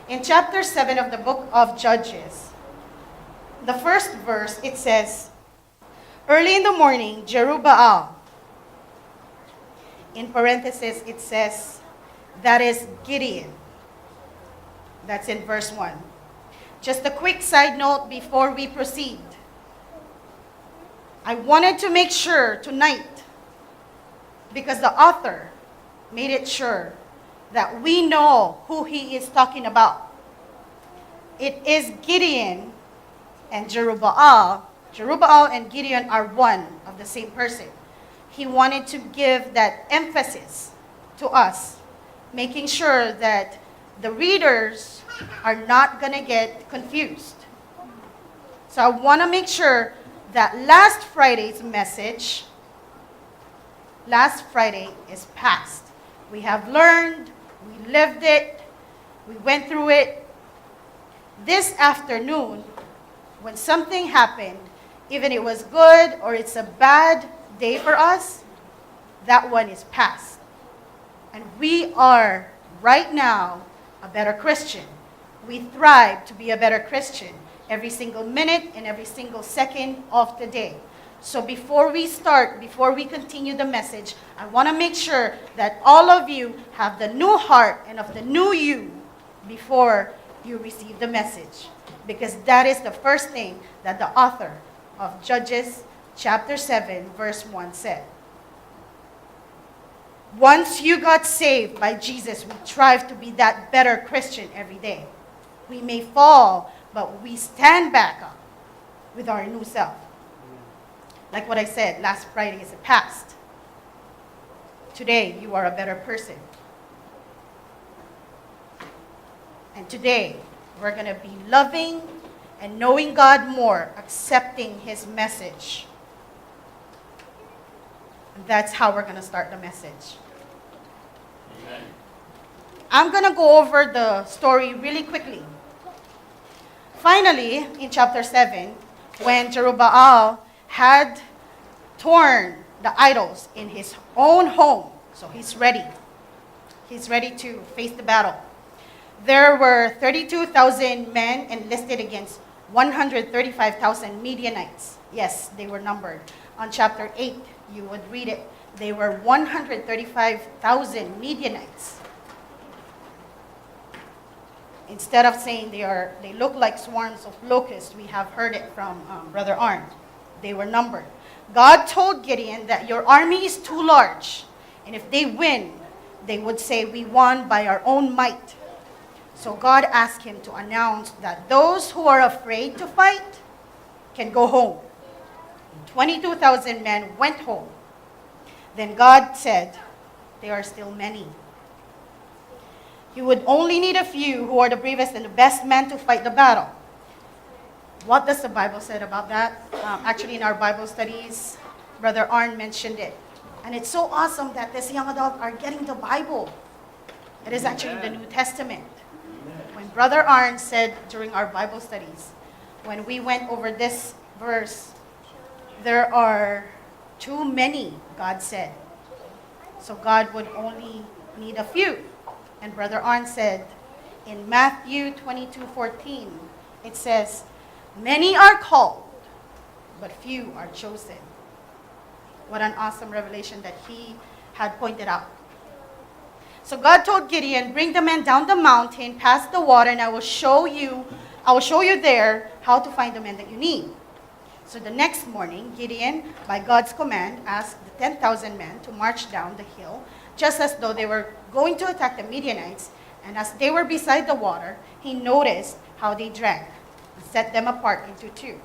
In chapter 7 of the book of Judges, the first verse, it says, "Early in the morning, Jerubbaal," in parentheses, it says, that is Gideon. That's in verse 1. Just a quick side note before we proceed. I wanted to make sure tonight, because the author made it sure that we know who he is talking about. It is Gideon and Jerubbaal. Jerubbaal and Gideon are one of the same person. He wanted to give that emphasis to us, making sure that the readers are not going to get confused. So I want to make sure that last Friday's message, last Friday is past. We have learned, we lived it, we went through it. This afternoon, when something happened, even it was good or it's a bad day for us, that one is past. And we are right now a better Christian. We thrive to be a better Christian every single minute and every single second of the day. So before we start, before we continue the message, I want to make sure that all of you have the new heart and of the new you before you receive the message. Because that is the first thing that the author of Judges chapter 7 verse 1 said. Once you got saved by Jesus, we strive to be that better Christian every day. We may fall, but we stand back up with our new self. Like what I said, last Friday is the past. Today, you are a better person. And today, we're going to be loving and knowing God more, accepting his message. And that's how we're going to start the message. Amen. I'm going to go over the story really quickly. Finally, in chapter 7, when Jerubbaal had torn the idols in his own home, so he's ready. He's ready to face the battle. There were 32,000 men enlisted against 135,000 Midianites. Yes, they were numbered. On chapter 8, you would read it. They were 135,000 Midianites. Instead of saying they look like swarms of locusts, we have heard it from Brother Arn. They were numbered. God told Gideon that your army is too large, and if they win, they would say, we won by our own might. So God asked him to announce that those who are afraid to fight can go home. 22,000 men went home. Then God said, there are still many. You would only need a few who are the bravest and the best men to fight the battle. What does the Bible say about that? Actually, in our Bible studies, Brother Arn mentioned it. And it's so awesome that this young adult are getting the Bible. It is actually the New Testament. When Brother Arn said during our Bible studies, when we went over this verse, there are too many, God said. So God would only need a few. And Brother Arn said, in Matthew 22:14, it says, many are called, but few are chosen. What an awesome revelation that he had pointed out. So God told Gideon, bring the men down the mountain, past the water, and I will show you there how to find the men that you need. So the next morning, Gideon, by God's command, asked the 10,000 men to march down the hill, just as though they were going to attack the Midianites. And as they were beside the water, he noticed how they drank and set them apart into two,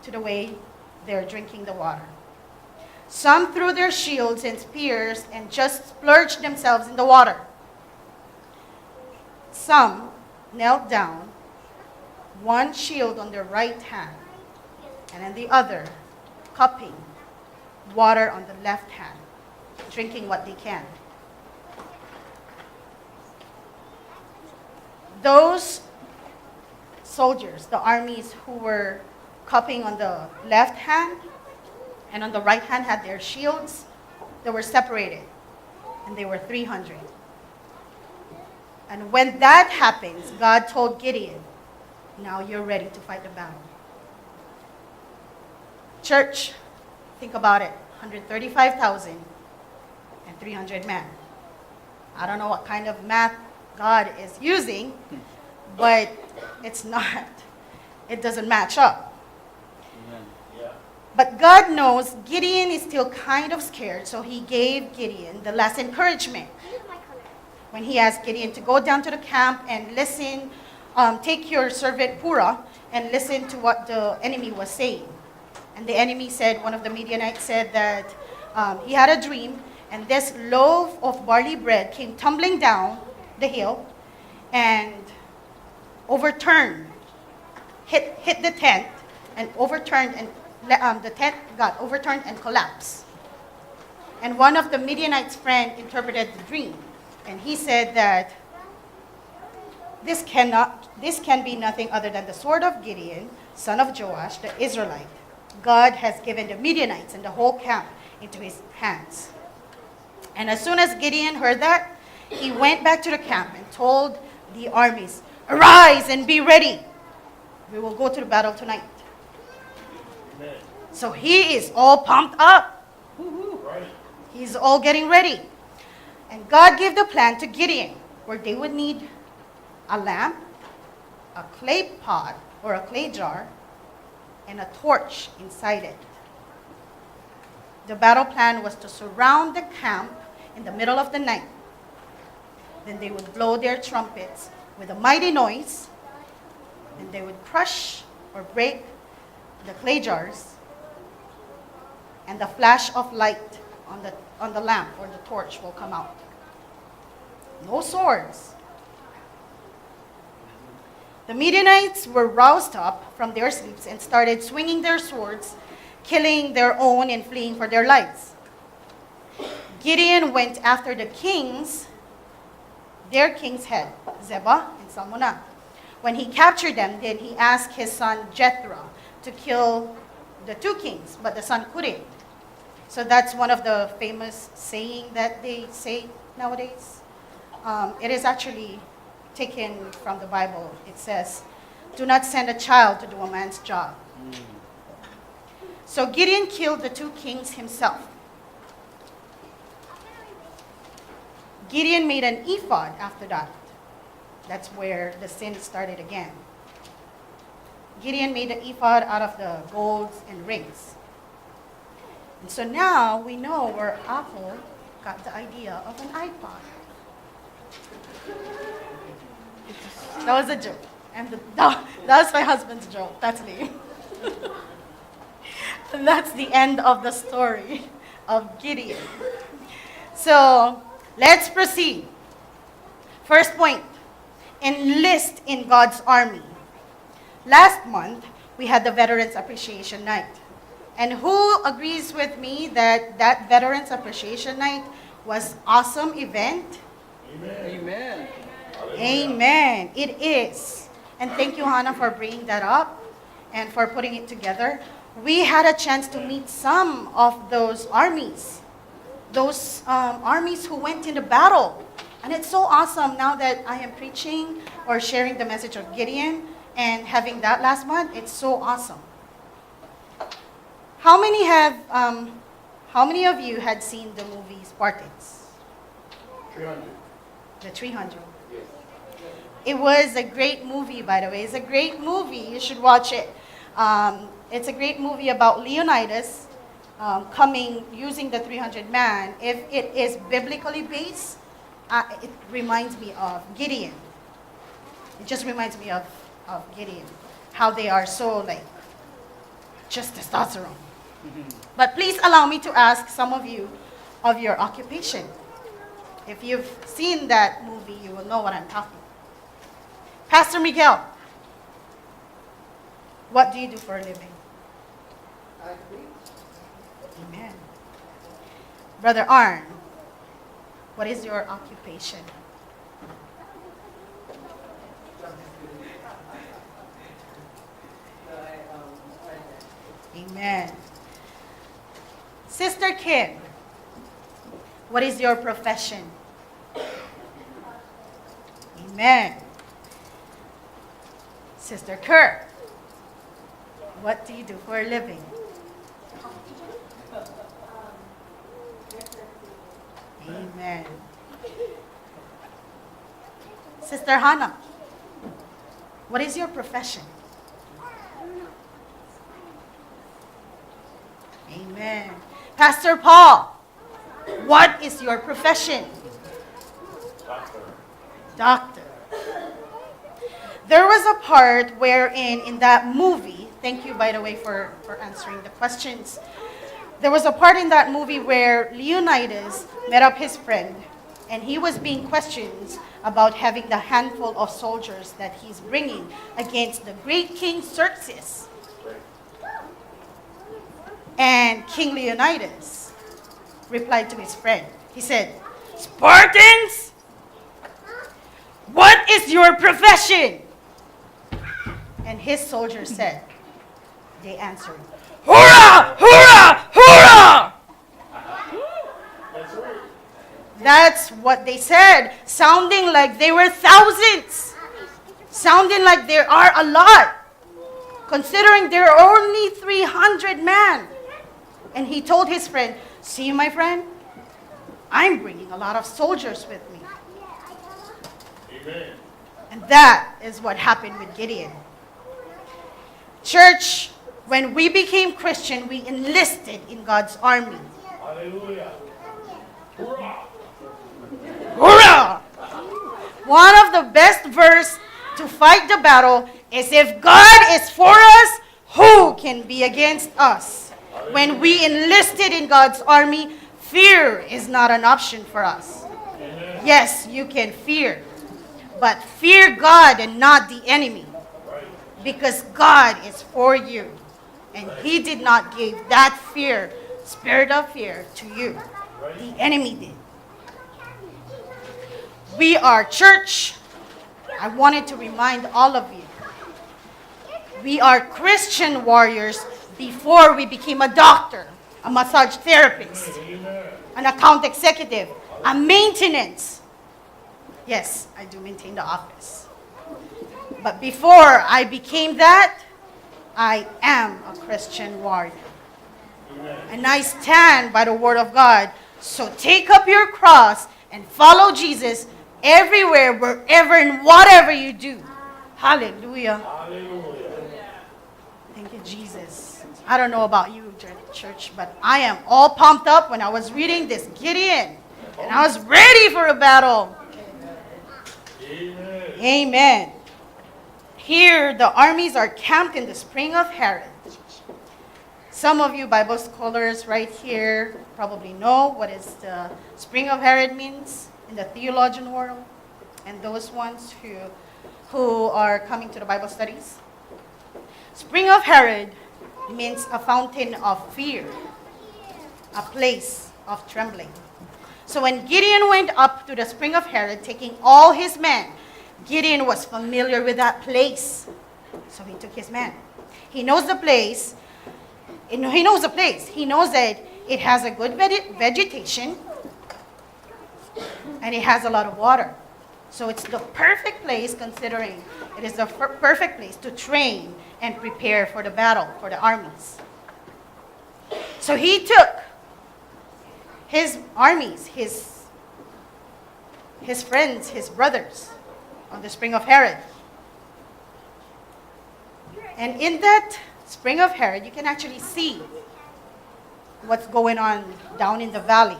to the way they're drinking the water. Some threw their shields and spears and just splurged themselves in the water. Some knelt down, one shield on their right hand, and in the other, cupping water on the left hand, drinking what they can. Those soldiers, the armies who were cupping on the left hand and on the right hand had their shields, they were separated, and they were 300. And when that happens, God told Gideon, now you're ready to fight the battle. Church, think about it. 135,000 and 300 men. I don't know what kind of math God is using, but it's not. It doesn't match up. Amen. Yeah. But God knows Gideon is still kind of scared, so he gave Gideon the last encouragement. When he asked Gideon to go down to the camp and listen, take your servant Purah and listen to what the enemy was saying. And the enemy said, one of the Midianites said that he had a dream, and this loaf of barley bread came tumbling down the hill and overturned, hit the tent, and overturned, and the tent got overturned and collapsed. And one of the Midianites' friend interpreted the dream, and he said that this can be nothing other than the sword of Gideon, son of Joash, the Israelite. God has given the Midianites and the whole camp into his hands. And as soon as Gideon heard that, he went back to the camp and told the armies, "Arise and be ready. We will go to the battle tonight." Amen. So he is all pumped up. Right. He's all getting ready. And God gave the plan to Gideon, where they would need a lamp, a clay pot or a clay jar, and a torch inside it. The battle plan was to surround the camp in the middle of the night. Then they would blow their trumpets with a mighty noise, and they would crush or break the clay jars, and the flash of light on the lamp or the torch will come out. No swords. The Midianites were roused up from their sleeps and started swinging their swords, killing their own and fleeing for their lives. Gideon went after their king's head, Zebah and Salmunah. When he captured them, then he asked his son Jethro to kill the two kings, but the son couldn't. So that's one of the famous saying that they say nowadays. It is actually taken from the Bible. It says, "Do not send a child to do a man's job." So Gideon killed the two kings himself. Gideon made an ephod after that. That's where the sin started again. Gideon made the ephod out of the golds and rings. And so now we know where Apple got the idea of an iPod. That was a joke. And that was my husband's joke. That's me. And that's the end of the story of Gideon. So let's proceed. First point, enlist in God's army. Last month, we had the Veterans Appreciation Night. And who agrees with me that that Veterans Appreciation Night was awesome event? Amen. Amen. It is. And thank you, Hannah, for bringing that up and for putting it together. We had a chance to meet some of those armies who went into battle. And it's so awesome now that I am preaching or sharing the message of Gideon and having that last month. It's so awesome. How many of you had seen the movie Spartans? 300. The 300. It was a great movie, by the way. It's a great movie. You should watch it. It's a great movie about Leonidas using the 300 man. If it is biblically based, it reminds me of Gideon. It just reminds me of Gideon. How they are so just testosterone. But please allow me to ask some of you of your occupation. If you've seen that movie, you will know what I'm talking about. Pastor Miguel, what do you do for a living? I agree. Amen. Brother Arn, what is your occupation? Amen. Sister Kim, what is your profession? Amen. Sister Kerr, what do you do for a living? Amen. Sister Hannah, what is your profession? Amen. Pastor Paul, what is your profession? Doctor. Doctor. There was a part wherein in that movie, thank you by the way for answering the questions. There was a part in that movie where Leonidas met up his friend and he was being questioned about having the handful of soldiers that he's bringing against the great King Xerxes. And King Leonidas replied to his friend. He said, "Spartans, what is your profession?" And his soldiers said, they answered, "Hurrah! Hurrah! Hurrah!" That's right. That's what they said, sounding like they were thousands, sounding like there are a lot, considering there are only 300 men. And he told his friend, "See, my friend, I'm bringing a lot of soldiers with me." Amen. And that is what happened with Gideon. Church, when we became Christian, we enlisted in God's army. Hallelujah. Hurrah. Hurrah! One of the best verse to fight the battle is, if God is for us, who can be against us? When we enlisted in God's army, fear is not an option for us. Amen. Yes, you can fear, but fear God and not the enemy, Right. because God is for you. And he did not give that fear, spirit of fear, to you. The enemy did. We are church. I wanted to remind all of you. We are Christian warriors before we became a doctor, a massage therapist, Amen. an account executive, a maintenance. Yes, I do maintain the office. But before I became that, I am a Christian warrior. Amen. And I stand by the word of God. So take up your cross and follow Jesus everywhere, wherever, and whatever you do. Hallelujah. Hallelujah. Thank you, Jesus. I don't know about you, church, but I am all pumped up when I was reading this Gideon. And I was ready for a battle. Amen. Amen. Here, the armies are camped in the spring of Herod. Some of you Bible scholars right here probably know what is the spring of Herod means in the theologian world, and those ones who are coming to the Bible studies. Spring of Herod means a fountain of fear, a place of trembling. So when Gideon went up to the spring of Herod, taking all his men, Gideon was familiar with that place. So he took his men. He knows the place. He knows the place. He knows that it has a good vegetation and it has a lot of water. So it's the perfect place, considering it is the perfect place to train and prepare for the battle, for the armies. So he took his armies, his friends, his brothers, on the spring of Herod. And in that spring of Herod, you can actually see what's going on down in the valley.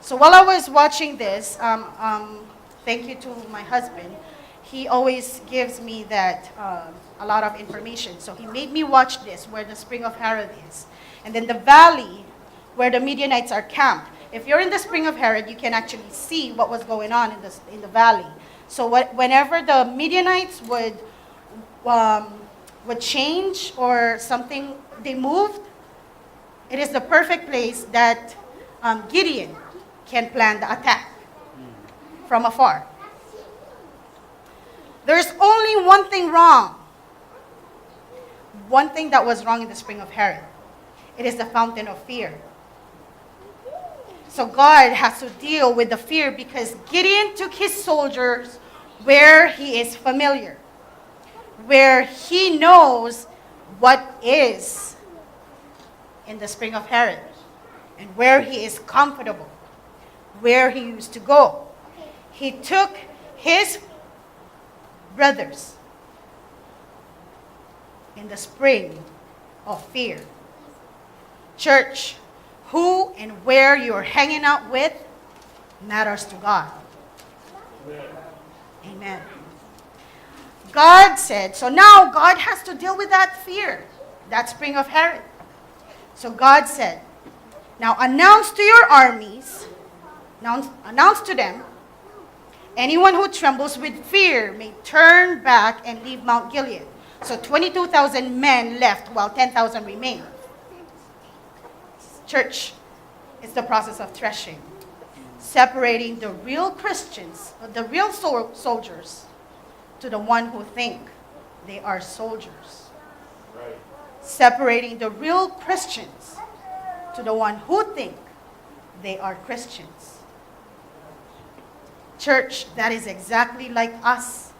So while I was watching this, thank you to my husband. He always gives me that a lot of information. So he made me watch this, where the spring of Herod is. And then the valley where the Midianites are camped. If you're in the spring of Herod, you can actually see what was going on in the valley. So whenever the Midianites would change or something, they moved, it is the perfect place that Gideon can plan the attack from afar. There's only one thing wrong. One thing that was wrong in the spring of Herod. It is the fountain of fear. So God has to deal with the fear because Gideon took his soldiers where he is familiar, where he knows what is in the spring of Herod, and where he is comfortable, where he used to go. He took his brothers in the spring of fear. Church, who and where you're hanging out with matters to God. Amen. God said, so now God has to deal with that fear, that spring of Herod. So God said, now announce to your armies, announce to them, anyone who trembles with fear may turn back and leave Mount Gilead. So 22,000 men left while 10,000 remained. Church, it's the process of threshing, separating the real Christians, the real soldiers, to the one who think they are soldiers. Right. Separating the real Christians to the one who think they are Christians. Church, that is exactly like us.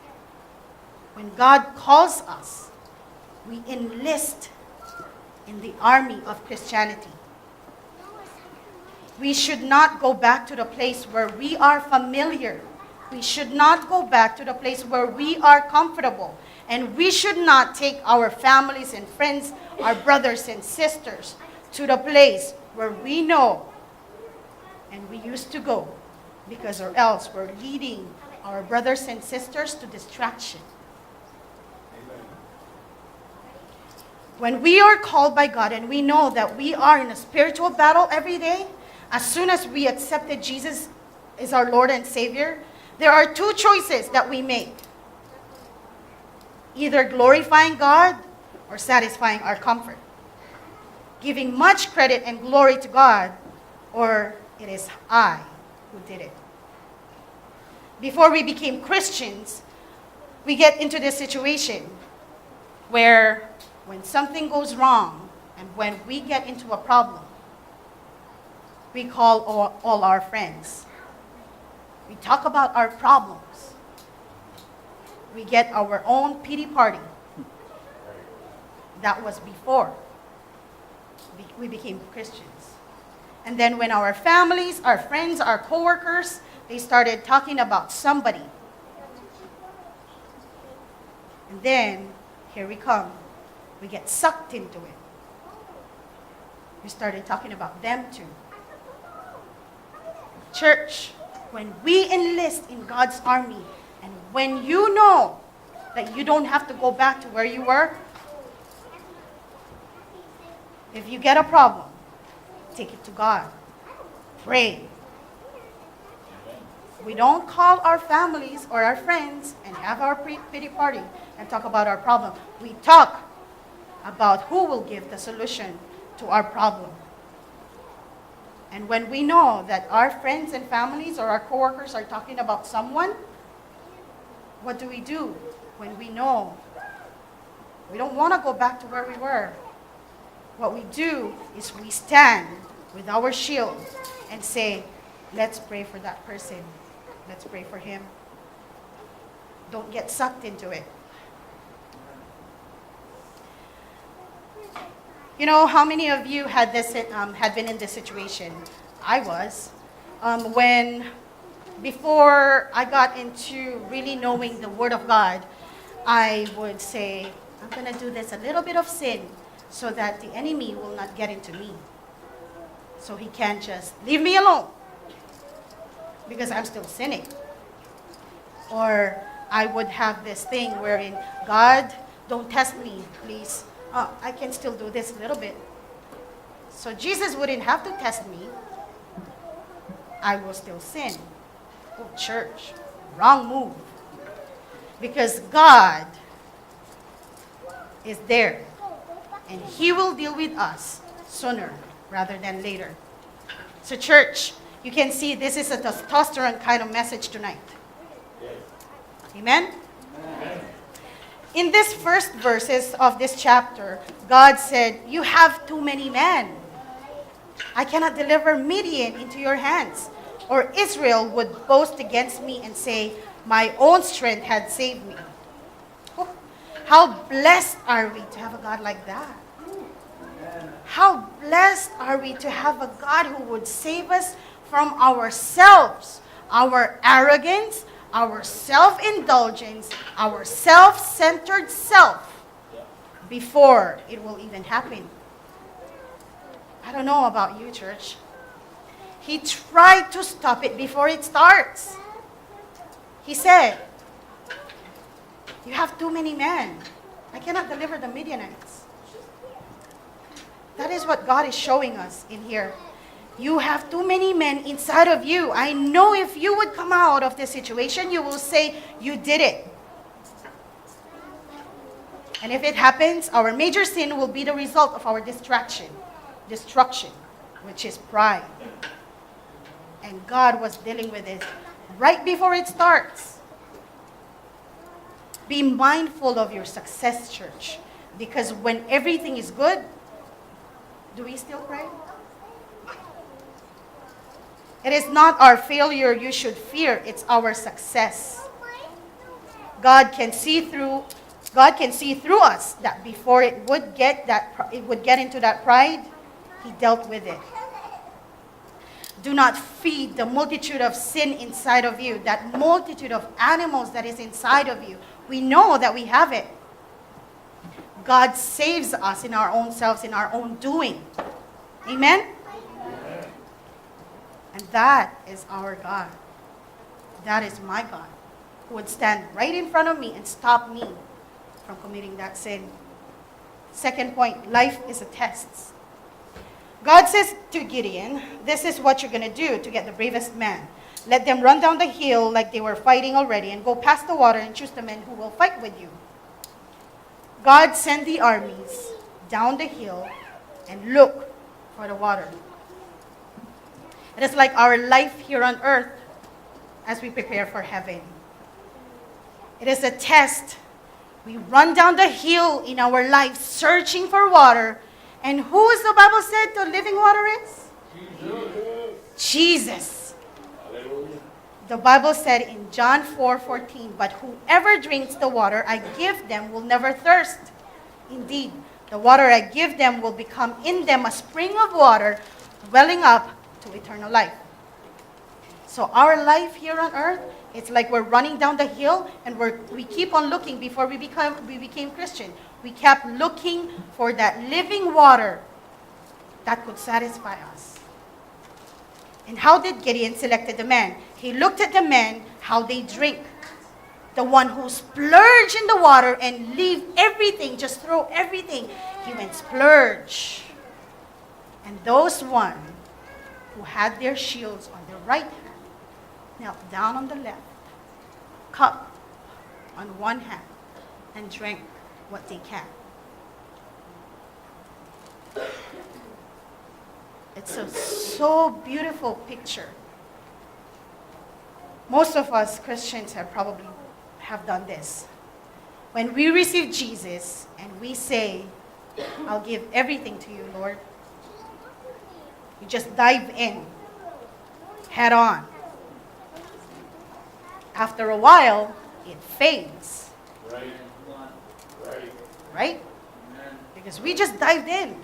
When God calls us, we enlist in the army of Christianity. We should not go back to the place where we are familiar. We should not go back to the place where we are comfortable. And we should not take our families and friends, our brothers and sisters, to the place where we know and we used to go, because or else we're leading our brothers and sisters to distraction. When we are called by God and we know that we are in a spiritual battle every day, as soon as we accepted Jesus as our Lord and Savior, there are two choices that we make. Either glorifying God or satisfying our comfort. Giving much credit and glory to God, or it is I who did it. Before we became Christians, we get into this situation where when something goes wrong and when we get into a problem, we call all our friends. We talk about our problems. We get our own pity party. That was before we became Christians. And then when our families, our friends, our coworkers, they started talking about somebody. And then, here we come. We get sucked into it. We started talking about them too. Church, when we enlist in God's army, and when you know that you don't have to go back to where you were, if you get a problem, take it to God. Pray. We don't call our families or our friends and have our pity party and talk about our problem. We talk about who will give the solution to our problem. And when we know that our friends and families or our coworkers are talking about someone, what do we do when we know we don't want to go back to where we were? What we do is we stand with our shield and say, let's pray for that person. Let's pray for him. Don't get sucked into it. You know, how many of you had been in this situation? I was. Before I got into really knowing the Word of God, I would say, I'm going to do this a little bit of sin so that the enemy will not get into me. So he can't just leave me alone because I'm still sinning. Or I would have this thing wherein, God, don't test me, please. I can still do this a little bit. So Jesus wouldn't have to test me. I will still sin. Oh, church, wrong move. Because God is there. And He will deal with us sooner rather than later. So church, you can see this is a testosterone kind of message tonight. Amen? Amen. In this first verses of this chapter, God said, you have too many men. I cannot deliver Midian into your hands. Or Israel would boast against me and say, my own strength had saved me. Oh, how blessed are we to have a God like that? How blessed are we to have a God who would save us from ourselves, our arrogance, our self-indulgence, our self-centered self, before it will even happen. I don't know about you, church. He tried to stop it before it starts. He said, you have too many men. I cannot deliver the Midianites. That is what God is showing us in here. You have too many men inside of you. I know if you would come out of this situation, you will say, you did it. And if it happens, our major sin will be the result of our destruction, which is pride. And God was dealing with it right before it starts. Be mindful of your success, church. Because when everything is good, do we still pray? It is not our failure you should fear, it's our success. God can see through us that before it would get into that pride, He dealt with it. Do not feed the multitude of sin inside of you, that multitude of animals that is inside of you. We know that we have it. God saves us in our own selves, in our own doing. Amen? And that is our God. That is my God, who would stand right in front of me and stop me from committing that sin. Second point, life is a test. God says to Gideon, this is what you're going to do to get the bravest man. Let them run down the hill like they were fighting already and go past the water and choose the men who will fight with you. God sent the armies down the hill and look for the water. It is like our life here on earth as we prepare for heaven. It is a test. We run down the hill in our life searching for water. And who is the Bible said the living water is? Jesus. Hallelujah. The Bible said in John 4:14, but whoever drinks the water I give them will never thirst. Indeed, the water I give them will become in them a spring of water welling up to eternal life. So our life here on earth, it's like we're running down the hill and we keep on looking before we became Christian. We kept looking for that living water that could satisfy us. And how did Gideon select the men? He looked at the men, how they drink. The one who splurge in the water and leave everything, just throw everything. He went splurge. And those one who had their shields on their right hand, knelt down on the left, cup on one hand, and drank what they can. It's a so beautiful picture. Most of us Christians have done this. When we receive Jesus and we say, I'll give everything to you, Lord, you just dive in, head on. After a while, it fades. Right. Right. Right? Because we just dived in.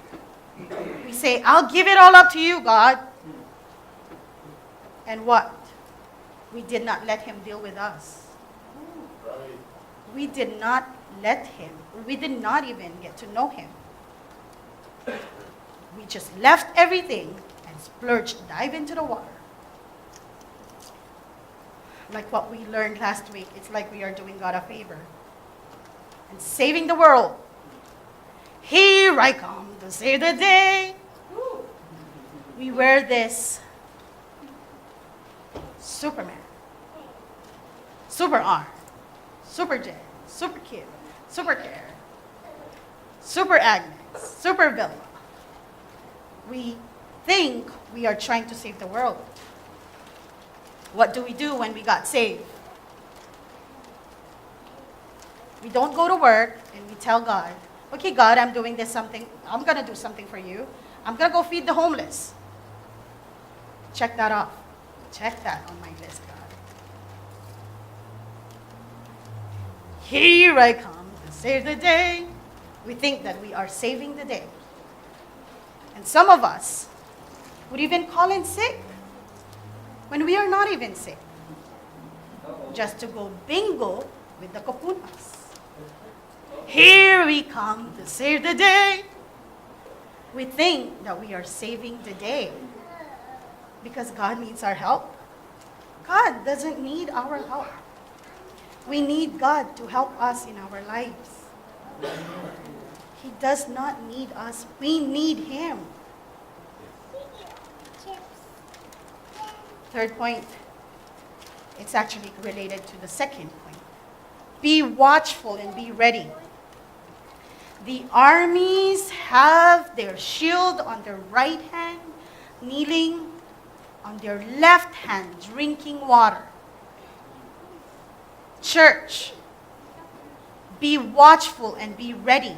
We say, I'll give it all up to you, God. And what? We did not let Him deal with us. Right. We did not let Him. We did not even get to know Him. We just left everything and splurged, dive into the water. Like what we learned last week, it's like we are doing God a favor and saving the world. Here I come to save the day. We wear this Superman, Super Arm, Super J, Super Kid, Super Care, Super Agnes, Super Vilma. We think we are trying to save the world. What do we do when we got saved? We don't go to work and we tell God, okay, God, I'm doing this something. I'm going to do something for you. I'm going to go feed the homeless. Check that off. Check that on my list, God. Here I come to save the day. We think that we are saving the day. And some of us would even call in sick when we are not even sick. Just to go bingo with the kapunas. Here we come to save the day. We think that we are saving the day because God needs our help. God doesn't need our help. We need God to help us in our lives. He does not need us. We need Him. Third point, it's actually related to the second point. Be watchful and be ready. The armies have their shield on their right hand, kneeling on their left hand, drinking water. Church, be watchful and be ready.